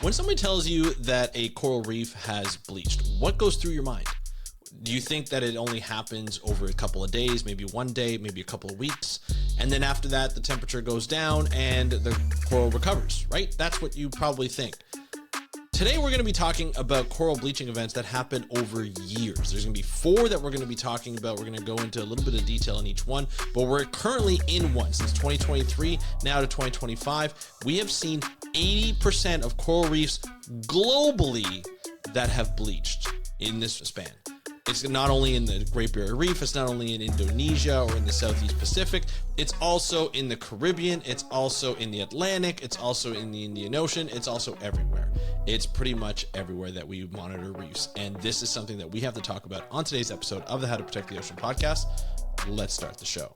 When somebody tells you that a coral reef has bleached, what goes through your mind? Do you think that it only happens over a couple of days, maybe one day, maybe a couple of weeks, and then after that the temperature goes down and the coral recovers, right? That's what you probably think. Today we're going to be talking about coral bleaching events that happen over years. There's going to be 4 that we're going to be talking about. We're going to go into a little bit of detail in each one, but we're currently in one. Since 2023 now to 2025, we have seen 80% of coral reefs globally that have bleached in this span. It's not only in the Great Barrier Reef, it's not only in Indonesia or in the Southeast Pacific, it's also in the Caribbean, it's also in the Atlantic, it's also in the Indian Ocean, it's also everywhere. It's pretty much everywhere that we monitor reefs. And this is something that we have to talk about on today's episode of the How to Protect the Ocean podcast. Let's start the show.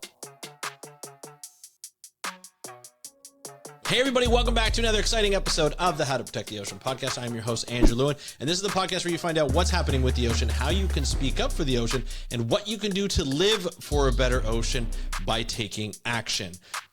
Hey everybody, welcome back to another exciting episode of the How to Protect the Ocean podcast. I'm your host, Andrew Lewin, and this is the podcast where you find out what's happening with the ocean, how you can speak up for the ocean, and what you can do to live for a better ocean by taking action.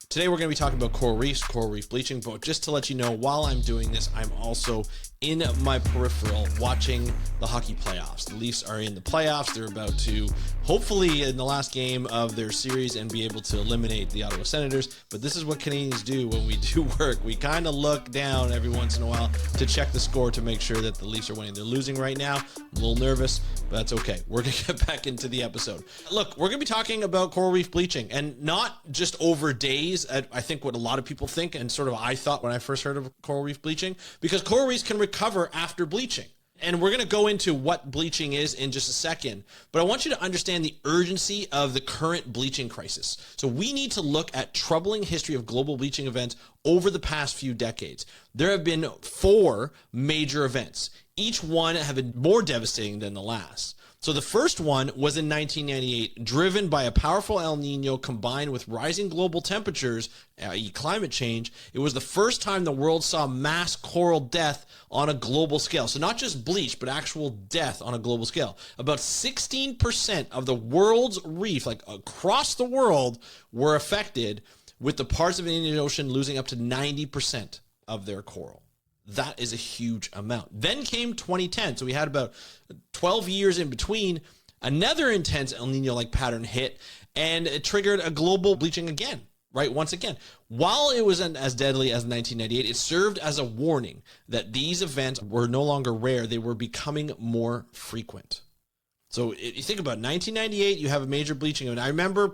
Today we're going to be talking about coral reefs, coral reef bleaching, but just to let you know, while I'm doing this, I'm also in my peripheral watching the hockey playoffs. The Leafs are in the playoffs. They're about to, hopefully in the last game of their series, and be able to eliminate the Ottawa Senators. But this is what Canadians do when we do work. We kind of look down every once in a while to check the score to make sure that the Leafs are winning. They're losing right now. I'm a little nervous, but that's okay. We're going to get back into the episode. Look, we're going to be talking about coral reef bleaching, and not just over days. I think what a lot of people think, and sort of I thought when I first heard of coral reef bleaching, because coral reefs can recover after bleaching. And we're going to go into what bleaching is in just a second, but I want you to understand the urgency of the current bleaching crisis. So we need to look at troubling history of global bleaching events over the past few decades. There have been 4 major events. Each one have been more devastating than the last. So the first one was in 1998, driven by a powerful El Nino combined with rising global temperatures, i.e. climate change. It was the first time the world saw mass coral death on a global scale. So not just bleach, but actual death on a global scale. About 16% of the world's reef, like across the world, were affected, with the parts of the Indian Ocean losing up to 90% of their coral. That is a huge amount. Then came 2010. So we had about 12 years in between. Another intense El Nino-like pattern hit, and it triggered a global bleaching again, right? Once again. While it wasn't as deadly as 1998, it served as a warning that these events were no longer rare. They were becoming more frequent. So you think about 1998, you have a major bleaching event. I remember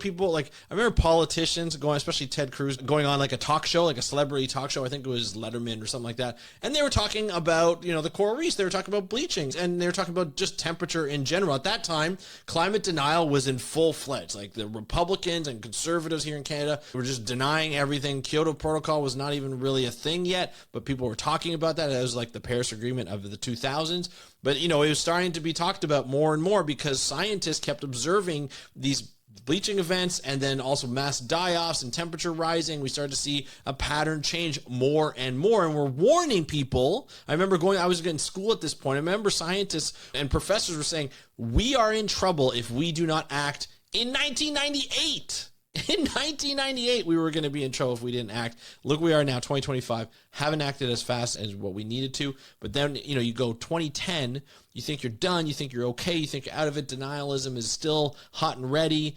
politicians going, especially Ted Cruz, going on like a talk show, like a celebrity talk show. I think it was Letterman or something like that. And they were talking about, the coral reefs. They were talking about bleaching, and they were talking about just temperature in general. At that time, climate denial was in full fledged. Like the Republicans and conservatives here in Canada were just denying everything. Kyoto Protocol was not even really a thing yet, but people were talking about that. It was like the Paris Agreement of the 2000s. But, it was starting to be talked about more and more because scientists kept observing these bleaching events and then also mass die-offs and temperature rising. We started to see a pattern change more and more. And we're warning people. I was in school at this point. I remember scientists and professors were saying, we are in trouble if we do not act in 1998. In 1998, we were going to be in trouble if we didn't act. Look, we are now 2025, haven't acted as fast as what we needed to. But then, you go 2010, you think you're done, you think you're okay, you think you're out of it. Denialism is still hot and ready.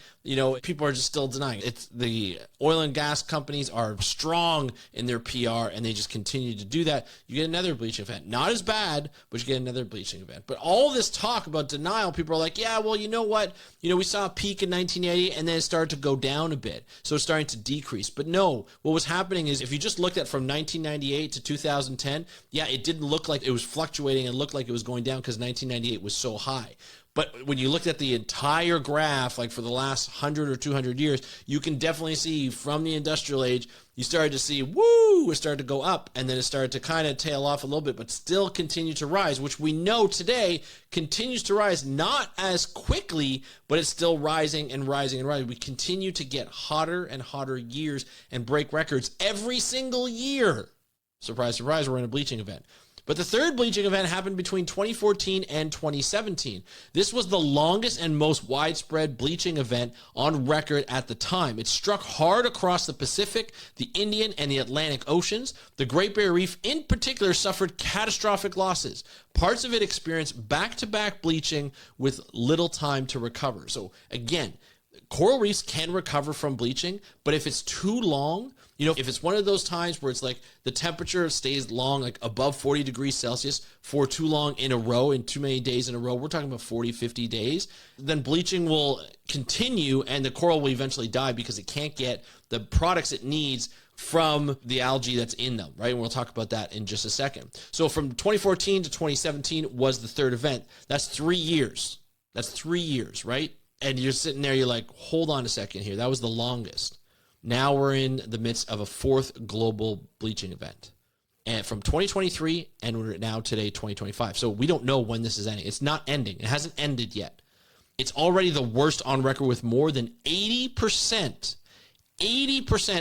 People are just still denying it. It's the oil and gas companies are strong in their PR, and they just continue to do that. You get another bleaching event. Not as bad, but you get another bleaching event. But all this talk about denial, people are like, yeah, well, you know what? We saw a peak in 1980, and then it started to go down a bit. So it's starting to decrease. But no, what was happening is if you just looked at from 1998 to 2010, yeah, it didn't look like it was fluctuating. It looked like it was going down because 1998 was so high. But when you looked at the entire graph, like for the last 100 or 200 years, you can definitely see from the industrial age, you started to see, it started to go up, and then it started to kind of tail off a little bit, but still continue to rise, which we know today continues to rise, not as quickly, but it's still rising and rising and rising. We continue to get hotter and hotter years and break records every single year. Surprise, surprise, we're in a bleaching event. But the third bleaching event happened between 2014 and 2017. This was the longest and most widespread bleaching event on record at the time. It struck hard across the Pacific, the Indian, and the Atlantic Oceans. The Great Barrier Reef in particular suffered catastrophic losses. Parts of it experienced back-to-back bleaching with little time to recover. So again, coral reefs can recover from bleaching, but if it's too long, if it's one of those times where it's like the temperature stays long, like above 40 degrees Celsius for too long in a row, in too many days in a row, we're talking about 40, 50 days, then bleaching will continue and the coral will eventually die because it can't get the products it needs from the algae that's in them, right? And we'll talk about that in just a second. So from 2014 to 2017 was the third event. That's 3 years. That's 3 years, right? And you're sitting there, you're like, hold on a second here. That was the longest. Now we're in the midst of a fourth global bleaching event. And from 2023, and we're now today, 2025. So we don't know when this is ending. It's not ending. It hasn't ended yet. It's already the worst on record with more than 80%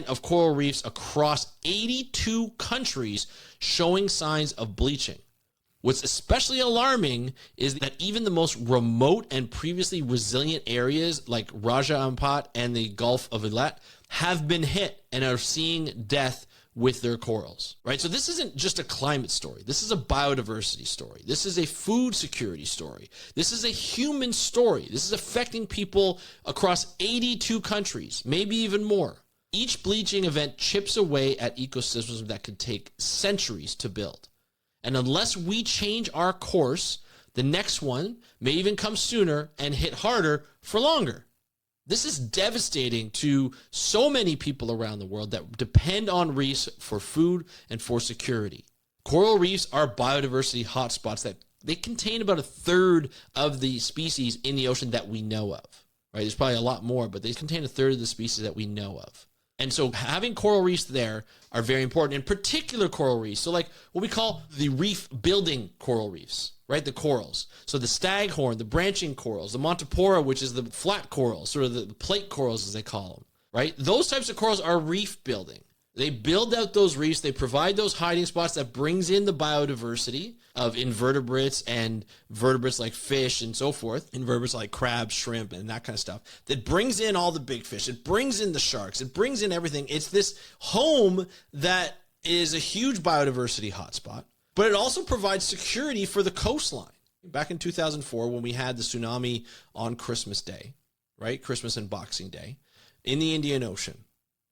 of coral reefs across 82 countries showing signs of bleaching. What's especially alarming is that even the most remote and previously resilient areas like Raja Ampat and the Gulf of Eilat have been hit and are seeing death with their corals, right? So this isn't just a climate story. This is a biodiversity story. This is a food security story. This is a human story. This is affecting people across 82 countries, maybe even more. Each bleaching event chips away at ecosystems that could take centuries to build. And unless we change our course, the next one may even come sooner and hit harder for longer. This is devastating to so many people around the world that depend on reefs for food and for security. Coral reefs are biodiversity hotspots that they contain about a third of the species in the ocean that we know of, right? There's probably a lot more, but they contain a third of the species that we know of. And so having coral reefs there are very important, in particular coral reefs. So like what we call the reef building coral reefs, right? The corals. So the staghorn, the branching corals, the Montipora, which is the flat corals, sort of the plate corals as they call them, right? Those types of corals are reef building. They build out those reefs. They provide those hiding spots that brings in the biodiversity of invertebrates and vertebrates like fish and so forth, invertebrates like crabs, shrimp, and that kind of stuff, that brings in all the big fish. It brings in the sharks. It brings in everything. It's this home that is a huge biodiversity hotspot, but it also provides security for the coastline. Back in 2004, when we had the tsunami on Christmas Day, right? Christmas and Boxing Day in the Indian Ocean.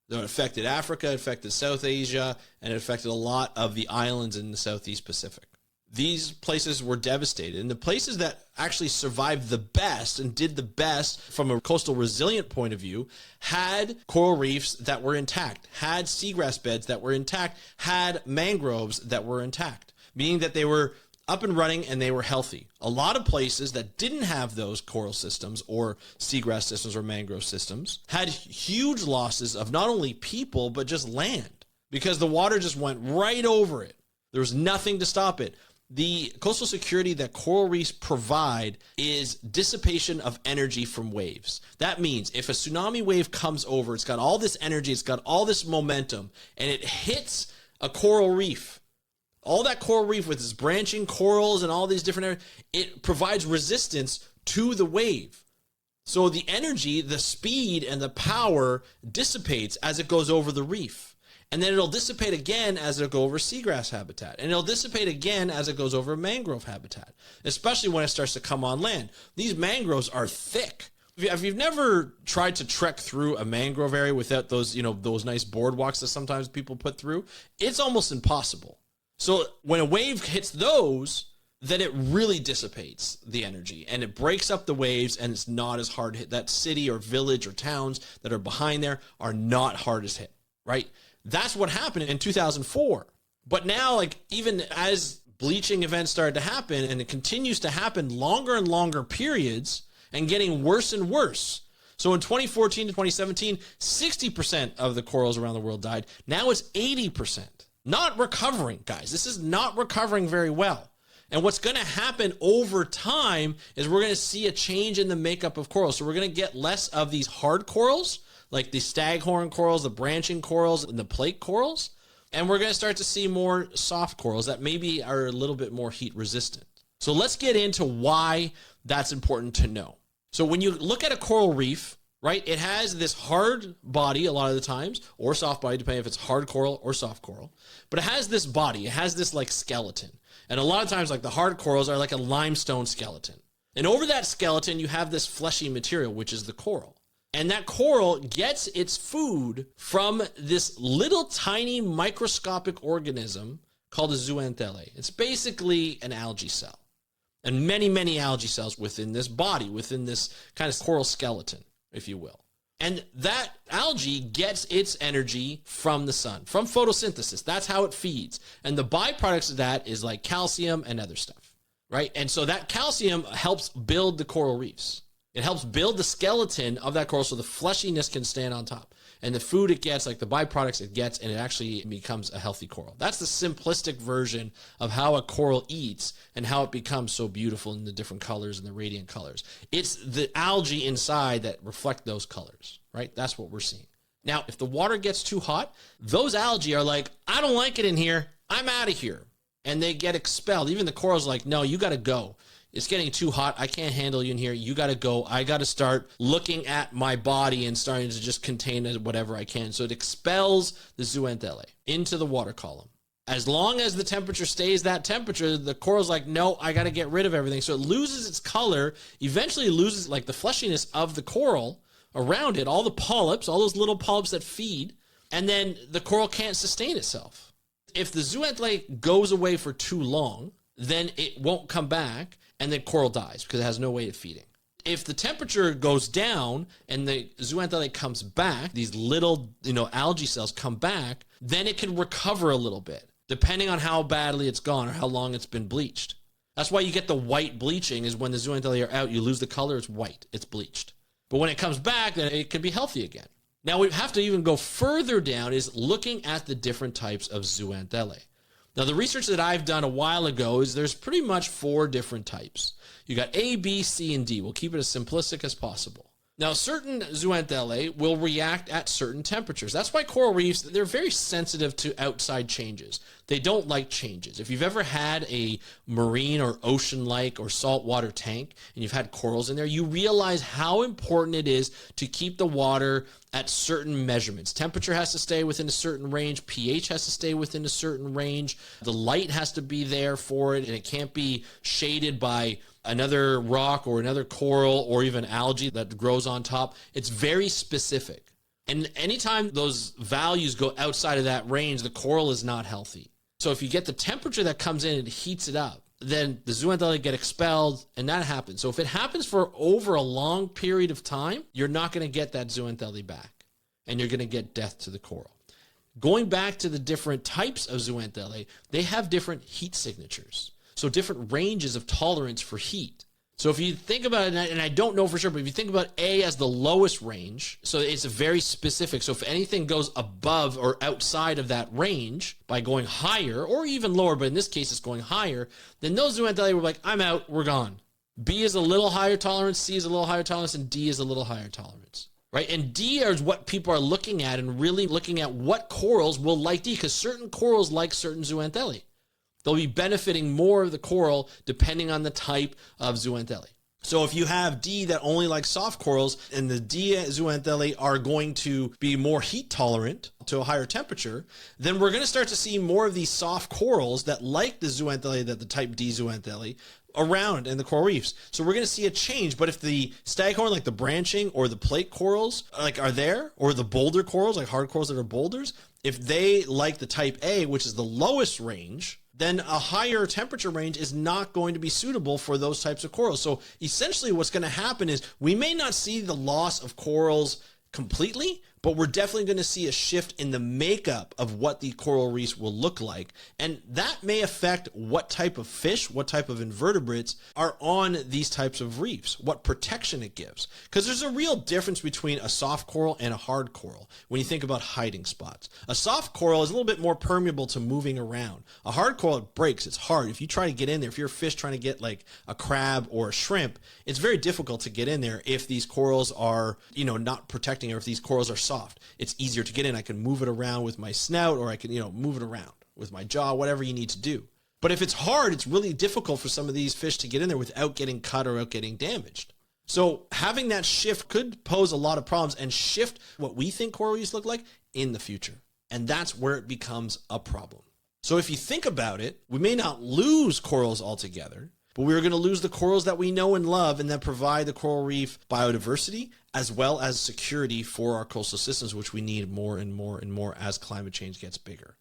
It affected Africa, it affected South Asia, and it affected a lot of the islands in the Southeast Pacific. These places were devastated. And the places that actually survived the best and did the best from a coastal resilient point of view had coral reefs that were intact, had seagrass beds that were intact, had mangroves that were intact, meaning that they were up and running and they were healthy. A lot of places that didn't have those coral systems or seagrass systems or mangrove systems had huge losses of not only people, but just land because the water just went right over it. There was nothing to stop it. The coastal security that coral reefs provide is dissipation of energy from waves. That means if a tsunami wave comes over, it's got all this energy, it's got all this momentum, and it hits a coral reef. All that coral reef with its branching corals and all these different areas, it provides resistance to the wave. So the energy, the speed, and the power dissipates as it goes over the reef. And then it'll dissipate again as it goes over seagrass habitat. And it'll dissipate again as it goes over mangrove habitat, especially when it starts to come on land. These mangroves are thick. If you've never tried to trek through a mangrove area without those, those nice boardwalks that sometimes people put through, it's almost impossible. So when a wave hits those, then it really dissipates the energy and it breaks up the waves and it's not as hard hit. That city or village or towns that are behind there are not hardest hit, right? That's what happened in 2004. But now, even as bleaching events started to happen, and it continues to happen longer and longer periods and getting worse and worse. So in 2014 to 2017, 60% of the corals around the world died. Now it's 80%. Not recovering, guys. This is not recovering very well. And what's going to happen over time is we're going to see a change in the makeup of corals. So we're going to get less of these hard corals, like the staghorn corals, the branching corals, and the plate corals. And we're going to start to see more soft corals that maybe are a little bit more heat resistant. So let's get into why that's important to know. So when you look at a coral reef, right, it has this hard body a lot of the times, or soft body, depending if it's hard coral or soft coral. But it has this body, it has this like skeleton. And a lot of times like the hard corals are like a limestone skeleton. And over that skeleton, you have this fleshy material, which is the coral. And that coral gets its food from this little tiny microscopic organism called a zooanthelle. It's basically an algae cell. And many, many algae cells within this body, within this kind of coral skeleton, if you will. And that algae gets its energy from the sun, from photosynthesis. That's how it feeds. And the byproducts of that is like calcium and other stuff, right? And so that calcium helps build the coral reefs. It helps build the skeleton of that coral so the fleshiness can stand on top. And the food it gets, like the byproducts it gets, and it actually becomes a healthy coral. That's the simplistic version of how a coral eats and how it becomes so beautiful in the different colors and the radiant colors. It's the algae inside that reflect those colors, right? That's what we're seeing. Now, if the water gets too hot, those algae are like, I don't like it in here. I'm out of here. And they get expelled. Even the coral's like, no, you got to go. It's getting too hot. I can't handle you in here. You got to go. I got to start looking at my body and starting to just contain it whatever I can. So it expels the zooanthelle into the water column. As long as the temperature stays that temperature, the coral's like, no, I got to get rid of everything. So it loses its color, eventually loses like the fleshiness of the coral around it, all the polyps, all those little polyps that feed, and then the coral can't sustain itself. If the zooanthelle goes away for too long, then it won't come back, and then coral dies because it has no way of feeding. If the temperature goes down and the zooanthelle comes back, these little, algae cells come back, then it can recover a little bit, depending on how badly it's gone or how long it's been bleached. That's why you get the white bleaching, is when the zooanthelle are out, you lose the color, it's white, it's bleached. But when it comes back, then it can be healthy again. Now we have to even go further down, is looking at the different types of zooanthelle. Now, the research that I've done a while ago is there's pretty much 4 different types. You got A, B, C, and D. We'll keep it as simplistic as possible. Now, certain zooanthelle will react at certain temperatures. That's why coral reefs, they're very sensitive to outside changes. They don't like changes. If you've ever had a marine or ocean-like or saltwater tank and you've had corals in there, you realize how important it is to keep the water at certain measurements. Temperature has to stay within a certain range. pH has to stay within a certain range. The light has to be there for it, and it can't be shaded by another rock or another coral or even algae that grows on top. It's very specific. And anytime those values go outside of that range, the coral is not healthy. So if you get the temperature that comes in and heats it up, then the zooanthelle get expelled, and that happens. So if it happens for over a long period of time, you're not going to get that zooanthelle back, and you're going to get death to the coral. Going back to the different types of zooanthelle, they have different heat signatures. So different ranges of tolerance for heat. So if you think about it, and I don't know for sure, but if you think about A as the lowest range, so it's very specific. So if anything goes above or outside of that range by going higher or even lower, but in this case it's going higher, then those zooanthelle were like, I'm out, we're gone. B is a little higher tolerance, C is a little higher tolerance, and D is a little higher tolerance, right? And D is what people are looking at and really looking at what corals will like D, because certain corals like certain zooanthelle. They'll be benefiting more of the coral depending on the type of zooanthelle. So if you have D that only likes soft corals, and the D zooanthelle are going to be more heat tolerant to a higher temperature, then we're going to start to see more of these soft corals that like the zooanthelle, that the type D zooanthelle, around in the coral reefs. So we're going to see a change. But if the staghorn, like the branching or the plate corals, are there, or the boulder corals, like hard corals that are boulders, if they like the type A, which is the lowest range, then a higher temperature range is not going to be suitable for those types of corals. So essentially what's going to happen is we may not see the loss of corals completely, but we're definitely going to see a shift in the makeup of what the coral reefs will look like. And that may affect what type of fish, what type of invertebrates are on these types of reefs, what protection it gives. Because there's a real difference between a soft coral and a hard coral when you think about hiding spots. A soft coral is a little bit more permeable to moving around. A hard coral, it breaks, it's hard. If you try to get in there, if you're a fish trying to get like a crab or a shrimp, it's very difficult to get in there if these corals are, not protecting, or if these corals are soft. It's easier to get in. I can move it around with my snout, or I can, move it around with my jaw, whatever you need to do. But if it's hard, it's really difficult for some of these fish to get in there without getting cut or without getting damaged. So having that shift could pose a lot of problems and shift what we think coral reefs look like in the future. And that's where it becomes a problem. So if you think about it, we may not lose corals altogether, but we're going to lose the corals that we know and love and that provide the coral reef biodiversity as well as security for our coastal systems, which we need more and more and more as climate change gets bigger.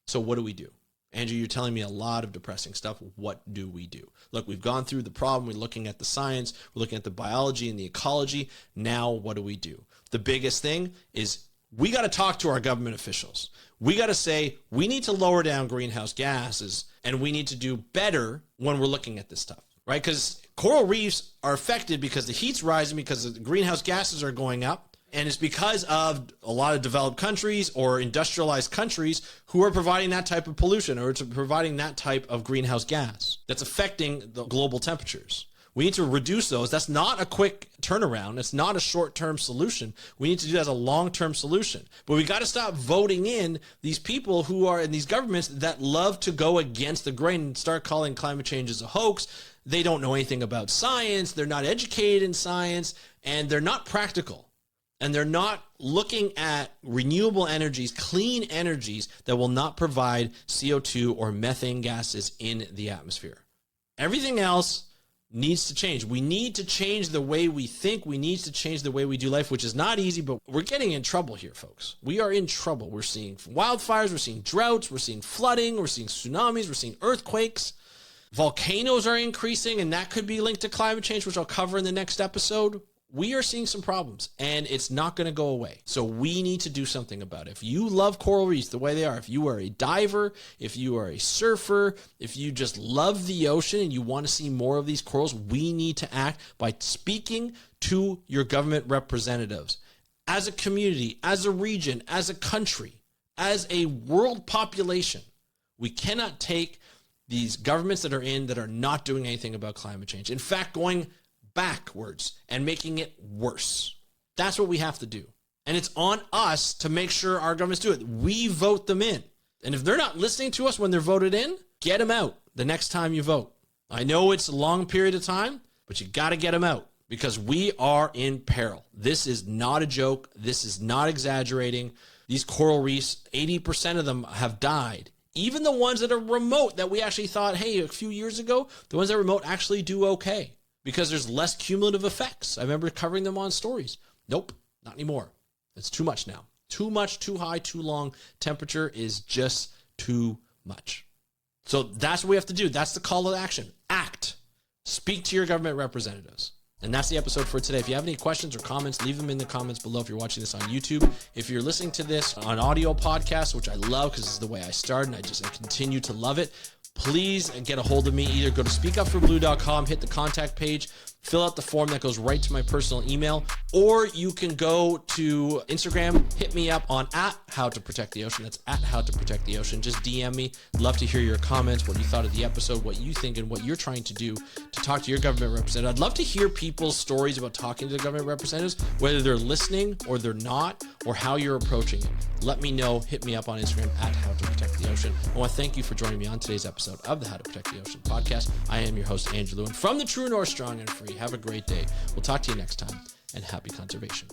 So what do we do? Andrew, you're telling me a lot of depressing stuff. What do we do? Look, we've gone through the problem. We're looking at the science. We're looking at the biology and the ecology. Now, what do we do? The biggest thing is we got to talk to our government officials. We got to say we need to lower down greenhouse gases, and we need to do better when we're looking at this stuff, right? Because coral reefs are affected because the heat's rising, because the greenhouse gases are going up, and it's because of a lot of developed countries or industrialized countries who are providing that type of pollution or providing that type of greenhouse gas that's affecting the global temperatures. We need to reduce those. That's not a quick turnaround. It's not a short-term solution. We need to do that as a long-term solution. But we got to stop voting in these people who are in these governments that love to go against the grain and start calling climate change as a hoax. They don't know anything about science. They're not educated in science, and they're not practical. And they're not looking at renewable energies, clean energies that will not provide CO2 or methane gases in the atmosphere. Everything else needs to change. We need to change the way we think. We need to change the way we do life, which is not easy, but we're getting in trouble here, folks. We are in trouble. We're seeing wildfires, we're seeing droughts, we're seeing flooding, we're seeing tsunamis, we're seeing earthquakes. Volcanoes are increasing, and that could be linked to climate change, which I'll cover in the next episode. We are seeing some problems, and it's not going to go away. So we need to do something about it. If you love coral reefs the way they are, if you are a diver, if you are a surfer, if you just love the ocean and you want to see more of these corals, we need to act by speaking to your government representatives. As a community, as a region, as a country, as a world population, we cannot take these governments that are not doing anything about climate change. In fact, going backwards and making it worse. That's what we have to do. And it's on us to make sure our governments do it. We vote them in. And if they're not listening to us when they're voted in, get them out the next time you vote. I know it's a long period of time, but you got to get them out because we are in peril. This is not a joke. This is not exaggerating. These coral reefs, 80% of them have died. Even the ones that are remote that we actually thought, hey, a few years ago, the ones that are remote actually do okay. Because there's less cumulative effects. I remember covering them on stories. Nope, not anymore. It's too much now. Too much, too high, too long. Temperature is just too much. So that's what we have to do. That's the call to action. Act. Speak to your government representatives. And that's the episode for today. If you have any questions or comments, leave them in the comments below if you're watching this on YouTube. If you're listening to this on audio podcast, which I love because this is the way I started and I continue to love it, please get a hold of me. Either go to speakupforblue.com, hit the contact page, fill out the form that goes right to my personal email, or you can go to Instagram, hit me up on @HowToProtectTheOcean. That's @HowToProtectTheOcean. Just DM me. Love to hear your comments, what you thought of the episode, what you think, and what you're trying to do to talk to your government representative. I'd love to hear people's stories about talking to the government representatives, whether they're listening or they're not, or how you're approaching it. Let me know. Hit me up on Instagram @HowToProtectTheOcean. I want to thank you for joining me on today's episode of the How to Protect the Ocean podcast. I am your host, Andrew Lewin, from the True North, Strong and Free. Have a great day. We'll talk to you next time, and happy conservation.